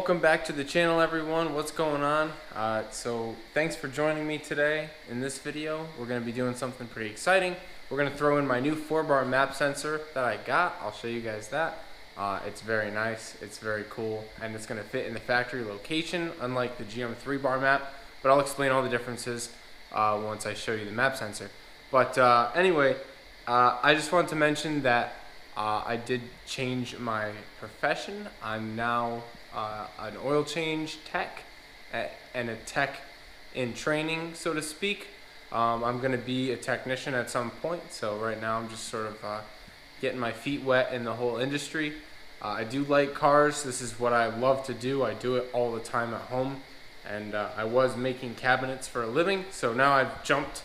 welcome back to the channel, everyone. What's going on? So thanks for joining me today. In this video we're going to be doing something pretty exciting. We're going to throw in my new 4-bar map sensor that I got. I'll show you guys that. It's very nice, it's very cool, and it's going to fit in the factory location unlike the GM 3-bar map, but I'll explain all the differences once I show you the map sensor. But anyway, I just wanted to mention that I did change my profession. I'm now an oil change tech and a tech in training, so to speak. I'm going to be a technician at some point, so right now I'm just sort of getting my feet wet in the whole industry. I do like cars. This is what I love to do. I do it all the time at home, and I was making cabinets for a living, so now I've jumped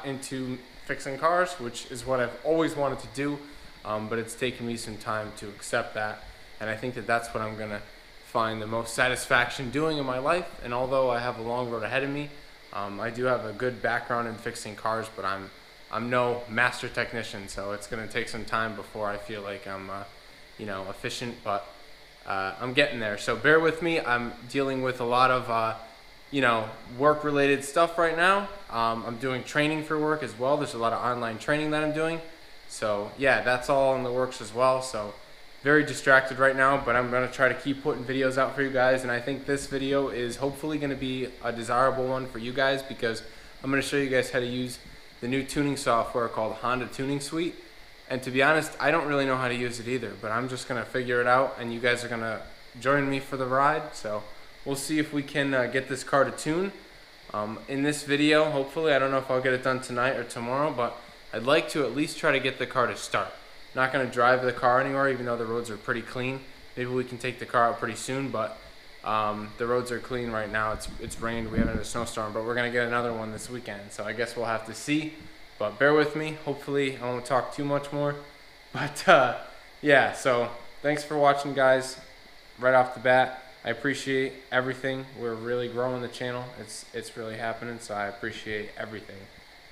into fixing cars, which is what I've always wanted to do. But it's taken me some time to accept that, and I think that that's what I'm going to find the most satisfaction doing in my life. And although I have a long road ahead of me, I do have a good background in fixing cars, but I'm no master technician, so it's going to take some time before I feel like I'm efficient, but I'm getting there. So bear with me. I'm dealing with a lot of work-related stuff right now. I'm doing training for work as well. There's a lot of online training that I'm doing. So yeah, that's all in the works as well. So very distracted right now, but I'm going to try to keep putting videos out for you guys. And I think this video is hopefully going to be a desirable one for you guys, because I'm going to show you guys how to use the new tuning software called Honda Tuning Suite. And to be honest, I don't really know how to use it either, but I'm just going to figure it out, and you guys are going to join me for the ride. So we'll see if we can get this car to tune. In this video, hopefully, I don't know if I'll get it done tonight or tomorrow, but I'd like to at least try to get the car to start. Not going to drive the car anywhere, even though the roads are pretty clean. Maybe we can take the car out pretty soon, but the roads are clean right now. It's rained, we haven't had a snowstorm, but we're going to get another one this weekend. So I guess we'll have to see, but bear with me. Hopefully I won't talk too much more. But yeah, so thanks for watching, guys. Right off the bat, I appreciate everything. We're really growing the channel. It's really happening, so I appreciate everything.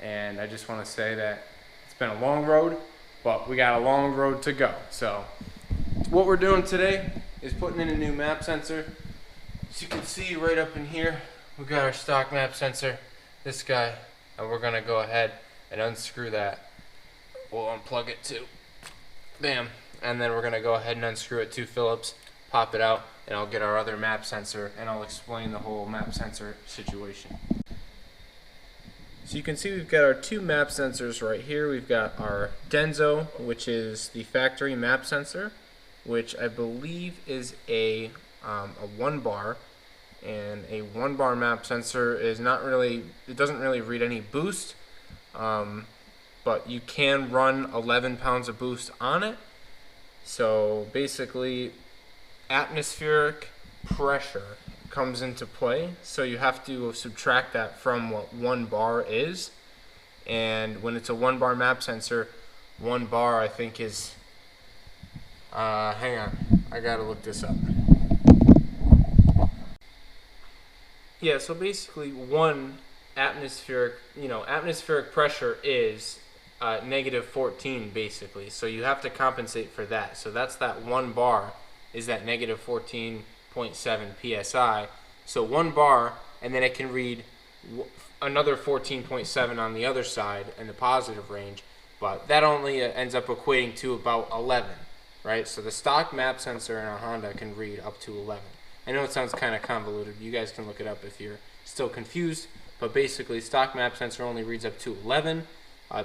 And I just want to say that it's been a long road, but we got a long road to go. So what we're doing today is putting in a new map sensor. As you can see right up in here, we got our stock map sensor, this guy, and we're gonna go ahead and unscrew that. We'll unplug it too. Bam. And then we're gonna go ahead and unscrew it 2 Phillips, pop it out, and I'll get our other map sensor, and I'll explain the whole map sensor situation. So you can see we've got our 2 map sensors right here. We've got our Denso, which is the factory map sensor, which I believe is a 1-bar, and a 1-bar map sensor is not really, it doesn't really read any boost, but you can run 11 pounds of boost on it. So basically, atmospheric pressure comes into play, so you have to subtract that from what 1 bar is. And when it's a 1-bar map sensor, 1 bar I think is hang on, I gotta look this up. Yeah, so basically one atmospheric pressure is -14 basically, so you have to compensate for that. So that's that 1 bar is that -14.7 psi. So 1 bar, and then it can read another 14.7 on the other side in the positive range, but that only ends up equating to about 11, right? So the stock map sensor in a Honda can read up to 11. I know it sounds kind of convoluted. You guys can look it up if you're still confused, but basically stock map sensor only reads up to 11.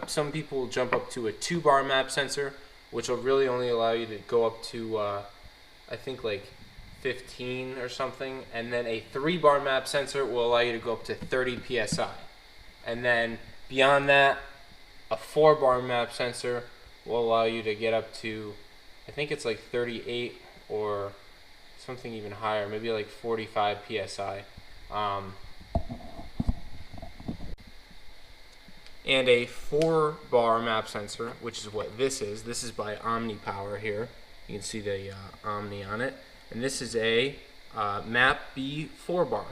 Some people will jump up to a 2-bar map sensor, which will really only allow you to go up to I think like 15 or something, and then a 3-bar map sensor will allow you to go up to 30 psi, and then beyond that, a 4-bar map sensor will allow you to get up to, I think it's like 38 or something even higher, maybe like 45 psi. And a 4-bar map sensor, which is what this is by Omni Power here. You can see the Omni on it. And this is a Map B 4-bar.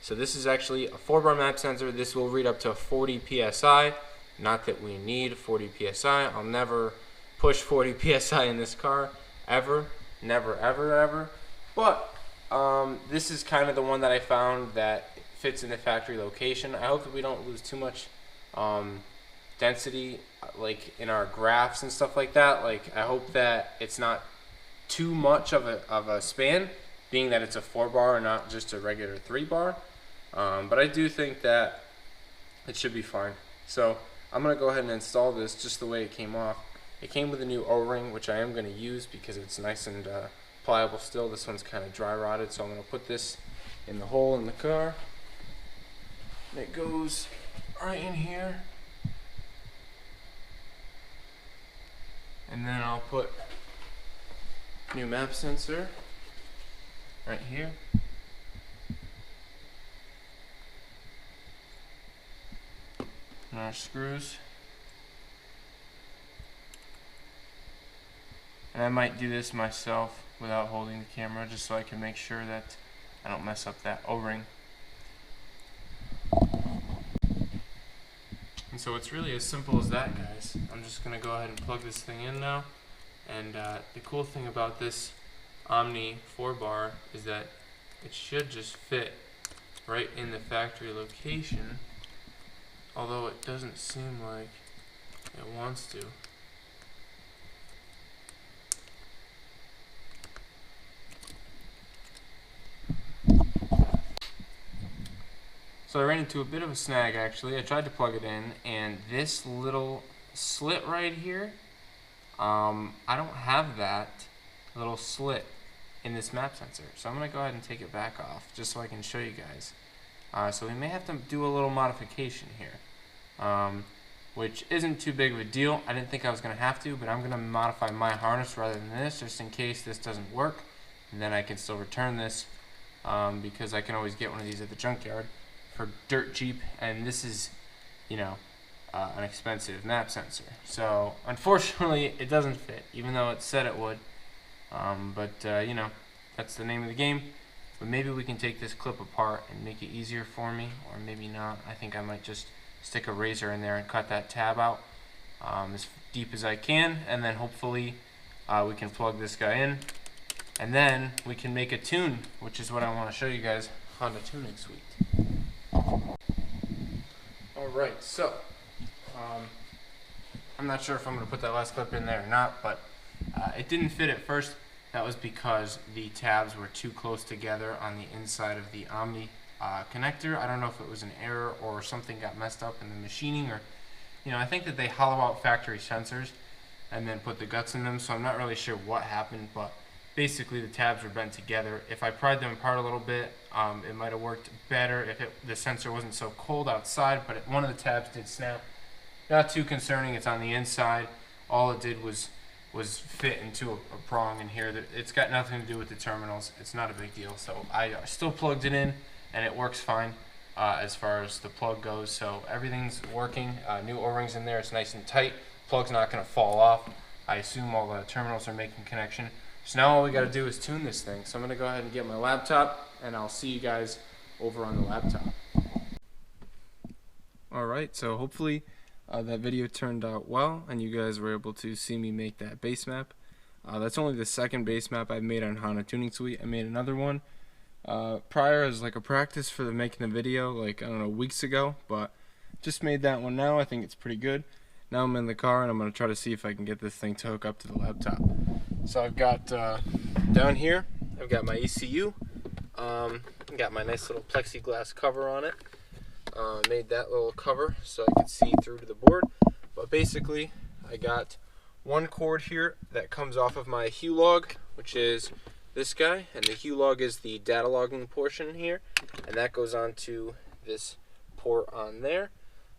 So this is actually a 4-bar map sensor. This will read up to 40 psi. Not that we need 40 psi. I'll never push 40 psi in this car, ever. Never, ever, ever. But This is kind of the one that I found that fits in the factory location. I hope that we don't lose too much density like in our graphs and stuff like that. Like, I hope that it's not too much of a span, being that it's a 4-bar and not just a regular 3-bar. But I do think that it should be fine. So I'm going to go ahead and install this just the way it came off. It came with a new O-ring, which I am going to use because it's nice and pliable still. This one's kind of dry rotted, so I'm going to put this in the hole in the car. And it goes right in here. And then I'll put new map sensor right here. And our screws. And I might do this myself without holding the camera, just so I can make sure that I don't mess up that O-ring. And so it's really as simple as that, guys. I'm just going to go ahead and plug this thing in now. And the cool thing about this Omni 4-bar is that it should just fit right in the factory location, although it doesn't seem like it wants to. So I ran into a bit of a snag actually. I tried to plug it in, and this little slit right here, I don't have that little slit in this map sensor. So I'm going to go ahead and take it back off just so I can show you guys. So we may have to do a little modification here, which isn't too big of a deal. I didn't think I was going to have to, but I'm going to modify my harness rather than this, just in case this doesn't work. And then I can still return this, because I can always get one of these at the junkyard for dirt cheap, and this is, you know, an expensive map sensor. So unfortunately it doesn't fit, even though it said it would. You know, that's the name of the game. But maybe we can take this clip apart and make it easier for me, or maybe not. I think I might just stick a razor in there and cut that tab out as deep as I can, and then hopefully we can plug this guy in, and then we can make a tune, which is what I want to show you guys on the tuning suite. Alright, so I'm not sure if I'm going to put that last clip in there or not, but it didn't fit at first. That was because the tabs were too close together on the inside of the Omni connector. I don't know if it was an error or something got messed up in the machining, or, you know, I think that they hollow out factory sensors and then put the guts in them, so I'm not really sure what happened, but basically the tabs were bent together. If I pried them apart a little bit, it might have worked better if the sensor wasn't so cold outside, but one of the tabs did snap. Not too concerning, it's on the inside. All it did was fit into a prong in here. It's got nothing to do with the terminals. It's not a big deal. So I still plugged it in, and it works fine as far as the plug goes. So everything's working. New O-rings in there. It's nice and tight. Plug's not going to fall off. I assume all the terminals are making connection. So now all we got to do is tune this thing. So I'm going to go ahead and get my laptop, and I'll see you guys over on the laptop. Alright, so hopefully that video turned out well, and you guys were able to see me make that base map. That's only the second base map I've made on HANA Tuning Suite. I made another one prior as like a practice for making the video, like, I don't know, weeks ago, but just made that one now. I think it's pretty good. Now I'm in the car, and I'm going to try to see if I can get this thing to hook up to the laptop. So I've got down here, I've got my ECU, got my nice little plexiglass cover on it. Made that little cover so I could see through to the board. But basically, I got one cord here that comes off of my Hue log, which is this guy, and the Hue log is the data logging portion here, and that goes onto this port on there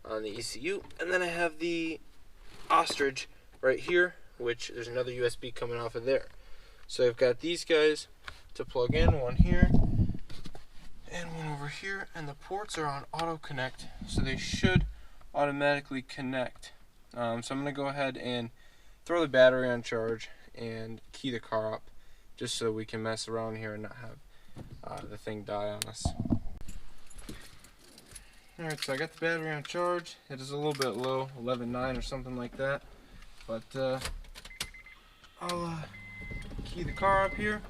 on the ECU. And then I have the ostrich right here, which there's another USB coming off of there. So I've got these guys to plug in, one here and one over here, and the ports are on auto connect, so they should automatically connect. So I'm going to go ahead and throw the battery on charge and key the car up, just so we can mess around here and not have the thing die on us. Alright, so I got the battery on charge. It is a little bit low, 11.9 or something like that, but I'll key the car up here,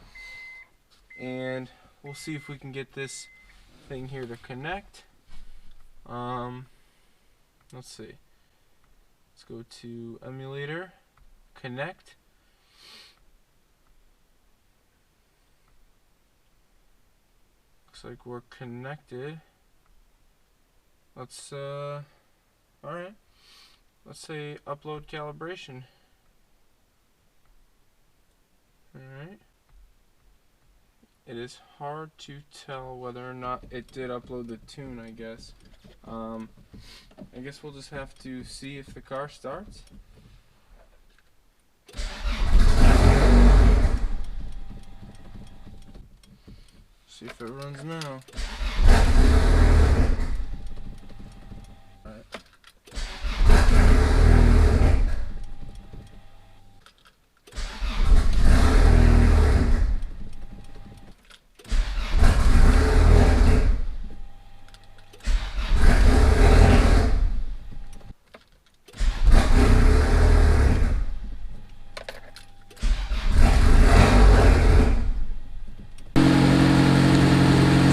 and we'll see if we can get this thing here to connect. Let's see. Let's go to emulator, connect. Looks like we're connected. Let's alright. Let's say upload calibration. Alright. It is hard to tell whether or not it did upload the tune, I guess. I guess we'll just have to see if the car starts. See if it runs now. Alright.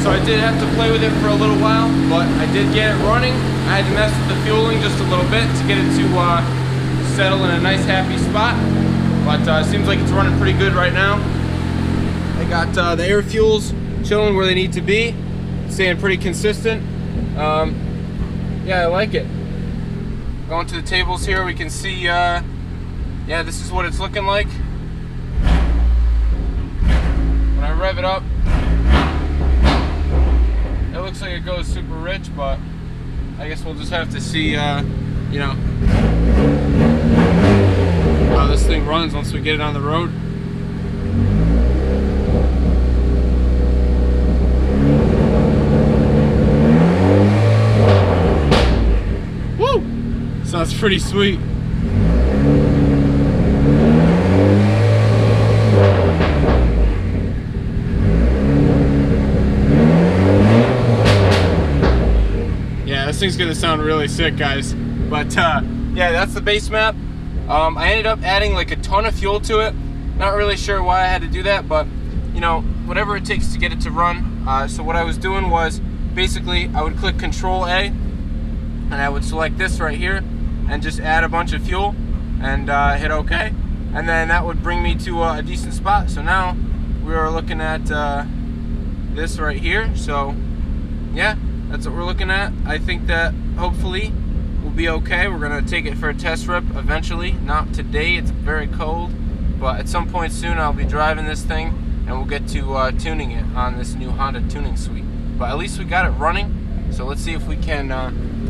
So I did have to play with it for a little while, but I did get it running. I had to mess with the fueling just a little bit to get it to settle in a nice happy spot. But it seems like it's running pretty good right now. I got the air fuels chilling where they need to be, staying pretty consistent. Yeah, I like it. Going to the tables here, we can see, yeah, this is what it's looking like. When I rev it up, it looks like it goes super rich, but I guess we'll just have to see, you know, how this thing runs once we get it on the road. Woo! Sounds pretty sweet. This thing's gonna sound really sick, guys. But yeah, that's the base map. I ended up adding like a ton of fuel to it. Not really sure why I had to do that, but you know, whatever it takes to get it to run. So what I was doing was basically I would click Control A and I would select this right here and just add a bunch of fuel and hit OK, and then that would bring me to a decent spot. So now we are looking at this right here. So yeah, that's what we're looking at. I think that hopefully we'll be okay. We're gonna take it for a test rip eventually. Not today, it's very cold, but at some point soon I'll be driving this thing and we'll get to tuning it on this new Honda tuning suite. But at least we got it running. So let's see if we can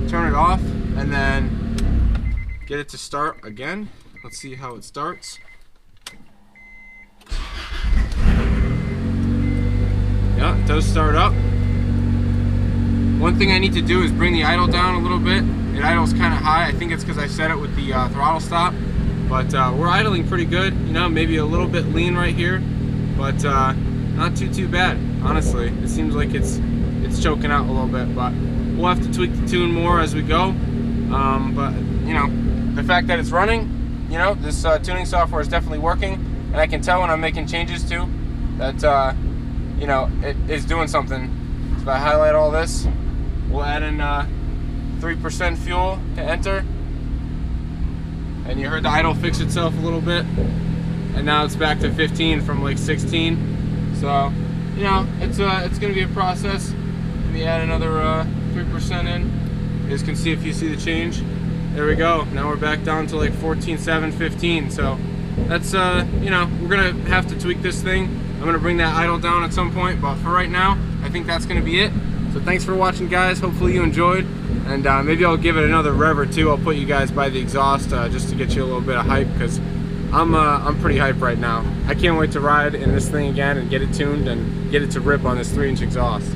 turn it off and then get it to start again. Let's see how it starts. Yeah, it does start up. One thing I need to do is bring the idle down a little bit. It idles kind of high. I think it's because I set it with the throttle stop. But we're idling pretty good. You know, maybe a little bit lean right here, but not too bad. Honestly, it seems like it's choking out a little bit. But we'll have to tweak the tune more as we go. But you know, the fact that it's running, you know, this tuning software is definitely working, and I can tell when I'm making changes too that you know, it is doing something. So if I highlight all this, we'll add in 3% fuel to enter, and you heard the idle fix itself a little bit, and now it's back to 15 from like 16. So you know, it's gonna be a process. Let me add another 3% in. You guys can see, if you see the change, there we go. Now we're back down to like 14.7, 15. So that's you know, we're gonna have to tweak this thing. I'm gonna bring that idle down at some point, but for right now, I think that's gonna be it. So thanks for watching, guys. Hopefully you enjoyed, and maybe I'll give it another rev or two. I'll put you guys by the exhaust just to get you a little bit of hype, because I'm pretty hyped right now. I can't wait to ride in this thing again and get it tuned and get it to rip on this 3-inch exhaust.